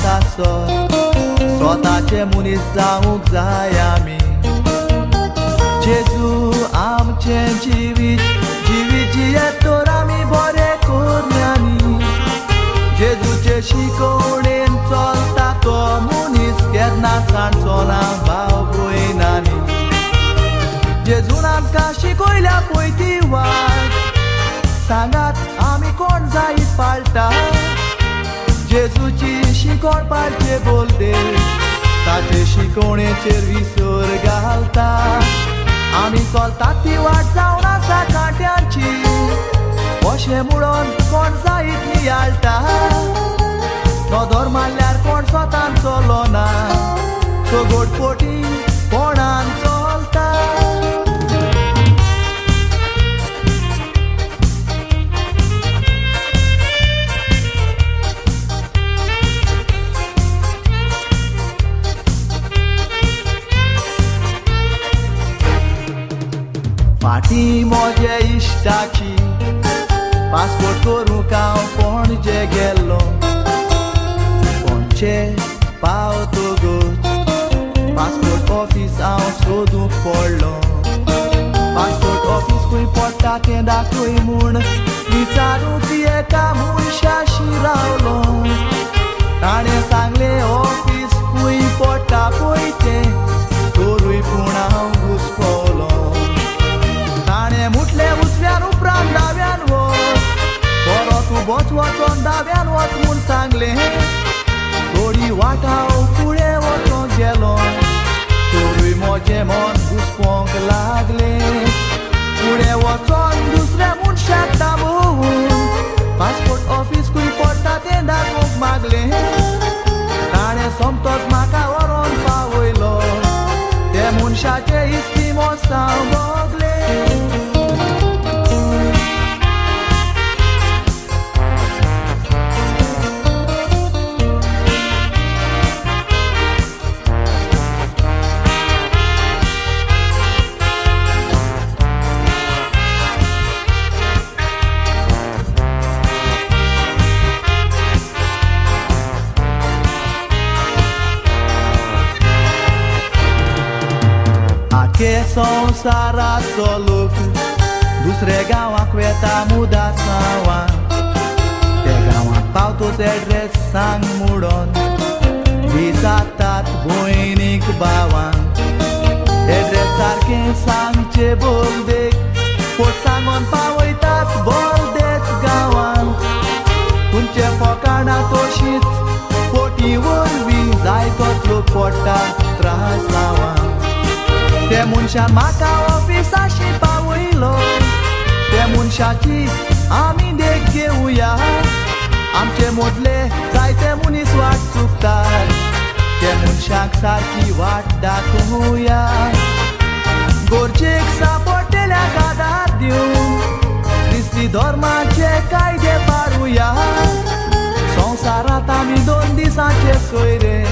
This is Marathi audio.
सासो स्वताचे मनीस जावूंक जाय आमी जेजू आमचे जिवीत जियेतोर आमी बरें कोरयांनी जेजूचे शिकवणेन चलता तो मनीस केन्ना सांडचो ना भाव भयणांनी जेजून आमकां शिकयल्या पळय ती वाट सांगात आमी कोण जायत पाळटा जेजूची शिकवण पाळचे बोलदे ताचे शिकवणेचेर विसर घालता आमी चलता ती वाट जावन आसा कांट्यांची अशें म्हणून कोण जायत नियाळटा नदर मारल्यार कोण स्वतान चलो ना सो गोडपोटी कोणान चलता फाटी म्हजे इश्टाची पासपोर्ट करूंक हांव पणजे गेल्लो पणजे पावतकूच पासपोर्ट ऑफिस हांव सोदूंक पडलो पासपोर्ट ऑफिस खंय पडटा तें दाखय म्हूण विचारूंक एका मनशाशी रावलो ताणें सांगलें ऑफिस खंय पडटा पळय तें तोरूय पूण हांव घुस्पलो ताणें म्हटलें उजव्यान उपरांत दाव्यान वच बरो तूं बोच वचोन दाव्यान वच म्हूण सांगलें थोडी वाट हांव फुडें वचोंक गेलो तोरूय म्हजें मन घुस्पोंक लागलें फुडें वचोन दुसऱ्या मनशाक थांबोवन पासपोर्ट ऑफिस खंय पडटा तें दाखोवंक मागलें ताणें सोमतोच म्हाका व्हरोन पावयलो त्या मनशाचे इस्तिमोस हांव भोगलें आखे संवसाराचो लोक दुसरे गांवाक वेता मुदास नांवान त्या गांवाक पावतोच एड्रेस सांग म्हणून विचारतात भयणीक भावांक एड्रेस सारकें सांगचे बोलदेक पोट सांगून पावयतात बोलदेच गांवांक तुमचे फकाणां तशींच पोटी वरवीं जायतोच लोक पडटा त्रास नांवांक ते मनशान म्हाका ऑफिसाशी पावयलो त्या मनशाची आमी देख घेवया आमचे मोदले जायते मनीस वाट चुकतात त्या मनशाक सारकी वाट दाखोवया गोरचेक सांपडलेल्याक आदार दिवन क्रिस्ती धर्माचे कायदे पारुया संवसारांत आमी 2 दिसांचे सोयरे